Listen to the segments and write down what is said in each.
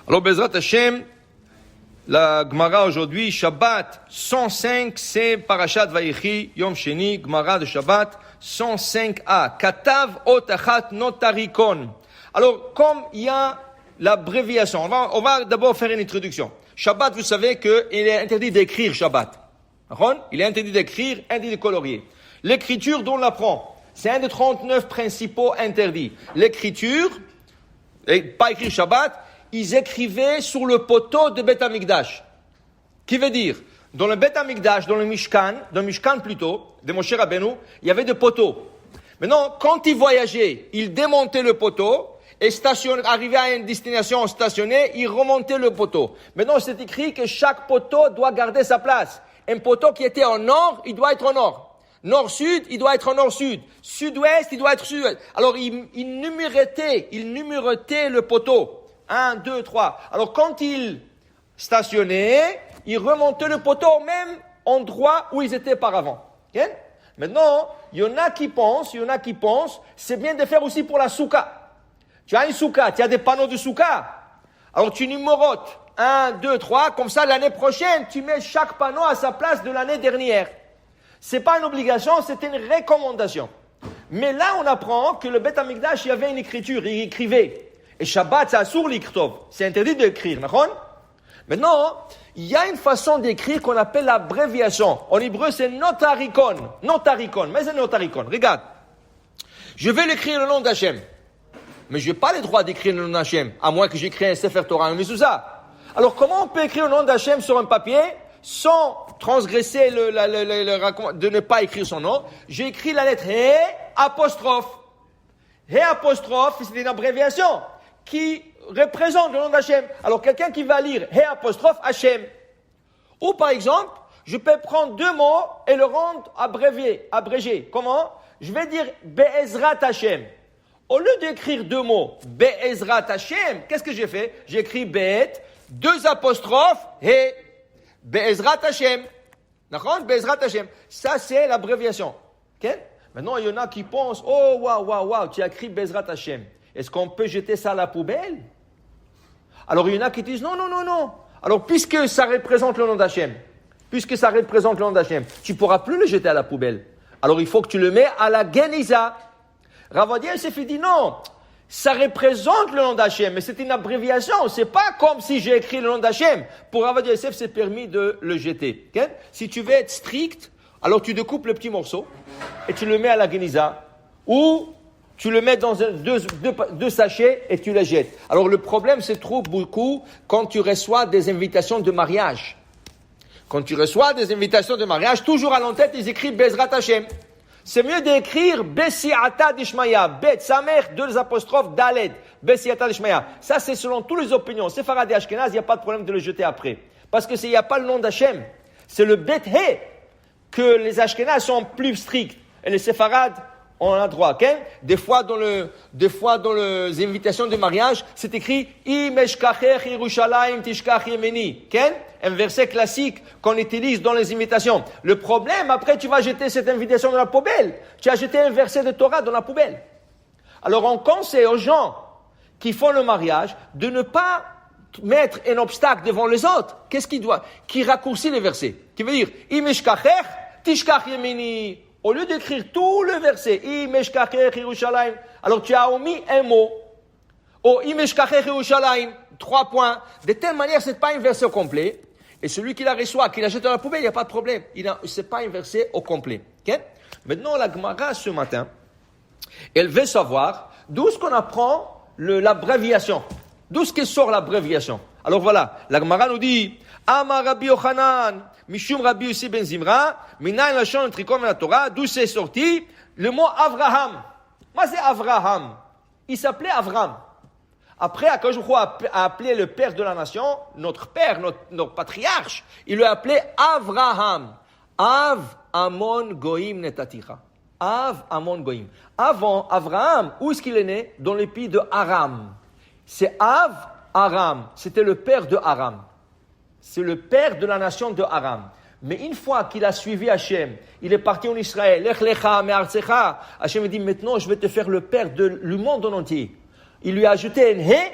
Alors, Bezrat Hashem, la Gemara aujourd'hui, Shabbat 105, c'est Parashat Vayechi, Yom Sheni, Gemara de Shabbat 105a. Katav otachat notarikon. Alors, comme il y a l'abréviation, on va d'abord faire une introduction. Shabbat, vous savez qu'il est interdit d'écrire Shabbat. Il est interdit d'écrire, interdit de colorier. L'écriture dont on l'apprend, c'est un des 39 principaux interdits. L'écriture, et pas écrire Shabbat, ils écrivaient sur le poteau de Beth Amikdash. Qui veut dire, dans le Beth Amikdash, dans le Mishkan plutôt, de Moshe Rabbeinu, il y avait des poteaux. Maintenant, quand ils voyageaient, ils démontaient le poteau et arrivaient à une destination stationnée, ils remontaient le poteau. Maintenant, c'est écrit que chaque poteau doit garder sa place. Un poteau qui était en nord, il doit être en nord. Nord-sud, il doit être en nord-sud. Sud-ouest, il doit être sud-ouest. Alors, il numérotait le poteau. 1, 2, 3. Alors, quand ils stationnaient, ils remontaient le poteau au même endroit où ils étaient par avant. Okay? Maintenant, il y en a qui pensent, c'est bien de faire aussi pour la souka. Tu as une souka, tu as des panneaux de souka. Alors, tu numérotes 1, 2, 3. Comme ça, l'année prochaine, tu mets chaque panneau à sa place de l'année dernière. C'est pas une obligation, c'est une recommandation. Mais là, on apprend que le Beth Amikdash, il y avait une écriture, il écrivait. Et Shabbat, c'est assour l'ikhtov. C'est interdit d'écrire, d'accord? Maintenant, il y a une façon d'écrire qu'on appelle l'abréviation. En hébreu, c'est notarikon. Mais c'est notarikon. Regarde. Je vais l'écrire le nom d'Hachem. Mais je n'ai pas le droit d'écrire le nom d'Hachem, à moins que j'écris un Sefer Torah, un Mezuzah. Alors, comment on peut écrire le nom d'Hachem sur un papier sans transgresser de ne pas écrire son nom? J'ai écrit la lettre He apostrophe. He apostrophe, c'est une abréviation qui représente le nom d'Hachem. Alors, quelqu'un qui va lire He apostrophe Hachem. Ou, par exemple, je peux prendre deux mots et le rendre abrégé. Comment? Je vais dire Be'ezrat Hachem. Au lieu d'écrire deux mots, Be'ezrat Hachem, qu'est-ce que j'ai fait? J'ai écrit Be'et, deux apostrophes, He, Be'ezrat Hachem. D'accord? Be'ezrat Hachem. Ça, c'est l'abréviation. Ok? Maintenant, il y en a qui pensent, oh, waouh, tu as écrit Be'ezrat Hachem. Est-ce qu'on peut jeter ça à la poubelle? Alors, il y en a qui disent, non. Alors, puisque ça représente le nom d'Hachem, tu ne pourras plus le jeter à la poubelle. Alors, il faut que tu le mets à la Geniza. Rav Ovadia Yosef dit non, ça représente le nom d'Hachem, mais c'est une abréviation, c'est pas comme si j'ai écrit le nom d'Hachem. Pour Rav Ovadia Yosef, c'est permis de le jeter. Okay? Si tu veux être strict, alors tu découpes le petit morceau et tu le mets à la Geniza, ou tu le mets dans deux sachets et tu le jettes. Alors le problème se trouve beaucoup quand tu reçois des invitations de mariage. Quand tu reçois des invitations de mariage, toujours à l'entête, ils écrivent Bezrat Hachem. C'est mieux d'écrire Besiata d'Ishmaïa, Bet, Samer, deux apostrophes, Daled, Besiata d'Ishmaïa. Ça, c'est selon toutes les opinions. Séfarad et Ashkenaz, il n'y a pas de problème de le jeter après. Parce que il n'y a pas le nom d'Hachem. C'est le Bet He que les Ashkenaz sont plus stricts. Et les Séfarad, on a droit, ok? Des fois, dans les invitations de mariage, c'est écrit Imeshkachech Yerushalayim Tishkach Yemeni. Ok? Un verset classique qu'on utilise dans les invitations. Le problème, après, tu vas jeter cette invitation dans la poubelle. Tu as jeté un verset de Torah dans la poubelle. Alors, on conseille aux gens qui font le mariage de ne pas mettre un obstacle devant les autres. Qu'est-ce qu'il doit? Qui raccourcit les versets. Qui veut dire Imeshkachech Tishkach Yemeni. Au lieu d'écrire tout le verset, Imeshkachech Yerushalayim, alors tu as omis un mot. Ou Imeshkachech Yerushalayim, 3 points. De telle manière, ce n'est pas un verset complet. Et celui qui la reçoit, qui la jette dans la poubelle, il n'y a pas de problème. Ce n'est pas un verset au complet. Okay? Maintenant, la Gemara, ce matin, elle veut savoir d'où est-ce qu'on apprend l'abréviation. D'où est-ce que sort l'abréviation. Alors voilà, la Gemara nous dit, Amar Rabbi Yochanan, Mishum Rabbi Yossi ben Zimra, Minayin Lashon Trikon la Torah, d'où c'est sorti le mot Avraham. Moi, c'est Avraham. Il s'appelait Avram. Après, Akadosh Baruch Hu a appelé le père de la nation, notre père, notre patriarche, il l'a appelé Avraham. Av Amon Goim Netaticha. Av Amon Goim. Avant Avraham, où est-ce qu'il est né? Dans le pays de Aram. C'est Av Aram. C'était le père de Aram. C'est le père de la nation de Aram. Mais une fois qu'il a suivi Hachem, il est parti en Israël. Lech lecha me'artzecha. Hachem dit, maintenant je vais te faire le père du monde en entier. Il lui a ajouté un He.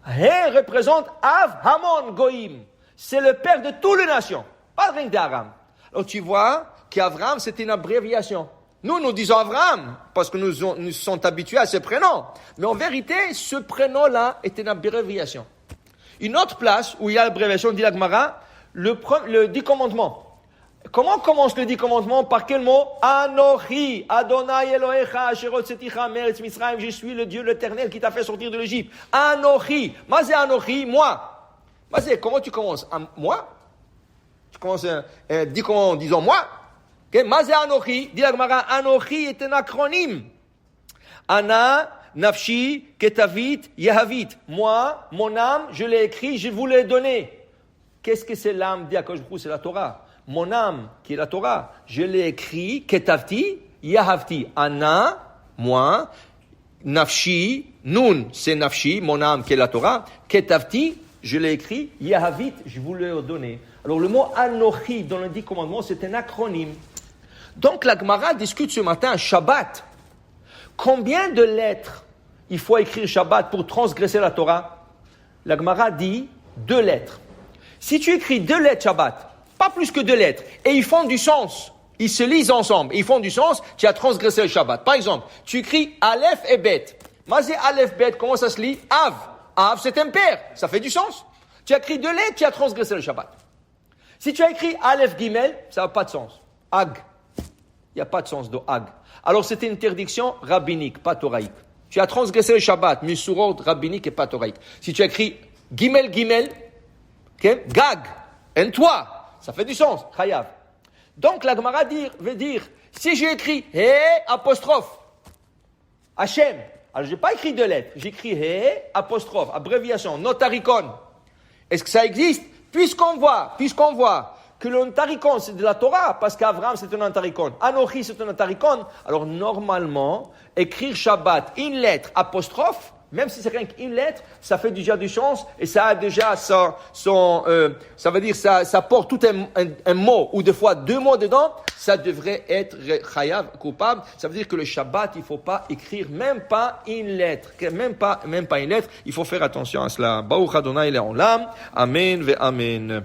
He représente Av Hamon Goïm. C'est le père de toutes les nations. Pas rien d'Aram. Alors tu vois qu'Avram, c'était une abréviation. Nous disons Avram, parce que nous sommes habitués à ce prénom. Mais en vérité, ce prénom-là est une abréviation. Une autre place où il y a l'abréviation, dit la Gemara, le 10 commandements. Comment commence le 10 commandements? Par quel mot? Anochi, Adonai Elohecha, Asher hotzeticha me'eretz Mitzrayim, je suis le Dieu l'éternel qui t'a fait sortir de l'Égypte. Anochi. Mazé Anochi, moi. Mazé, comment tu commences? Moi? Tu commences 10 commandements en disant moi? Okay. Mazé Anochi, dit la Gemara, Anochi est un acronyme. Ana, Nafshi, Ketavit, Yehavit. Moi, mon âme, je l'ai écrit, je vous l'ai donné. Qu'est-ce que c'est l'âme? Dit Akadosh Baruch Hu, c'est la Torah. Mon âme, qui est la Torah, je l'ai écrit, Ketavti, Yahavti, Ana, moi, Nafshi, Nun, c'est Nafshi, mon âme, qui est la Torah, Ketavti, je l'ai écrit, Yahavit, je vous l'ai donné. Alors le mot Anochi dans le 10 commandements, c'est un acronyme. Donc la Gemara discute ce matin, Shabbat. Combien de lettres il faut écrire Shabbat pour transgresser la Torah? La Gemara dit 2 lettres. Si tu écris 2 lettres Shabbat, pas plus que 2 lettres, et ils font du sens, ils se lisent ensemble, ils font du sens, tu as transgressé le Shabbat. Par exemple, tu écris Aleph et Bet. Mazé Aleph, Bet, comment ça se lit? Av. Av, c'est un père, ça fait du sens. Tu as écrit 2 lettres, tu as transgressé le Shabbat. Si tu as écrit Aleph Gimel, ça n'a pas de sens. Ag. Il n'y a pas de sens de Ag. Alors c'est une interdiction rabbinique, pas toraïque. Tu as transgressé le Shabbat, Misurot, rabbinique et pas toraïque. Si tu as écrit Gimel, Gimel, okay? Gag, en toi, ça fait du sens, Chayav. Donc la Gemara veut dire, si j'ai écrit He apostrophe, Hachem, alors j'ai pas écrit 2 lettres, j'ai écrit He apostrophe, abréviation, notaricon. Est-ce que ça existe? Puisqu'on voit que le notaricon c'est de la Torah, parce qu'Avram c'est un notaricon, Anochi c'est un notaricon, alors normalement, écrire Shabbat, une lettre, apostrophe, même si c'est rien qu'une lettre, ça fait déjà du sens et ça a déjà ça veut dire ça porte tout un mot ou des fois 2 mots dedans, ça devrait être chayav, coupable. Ça veut dire que le Shabbat, il faut pas écrire même pas une lettre, même pas une lettre. Il faut faire attention à cela. Baruch Adonai le'olam. Amen ve amen.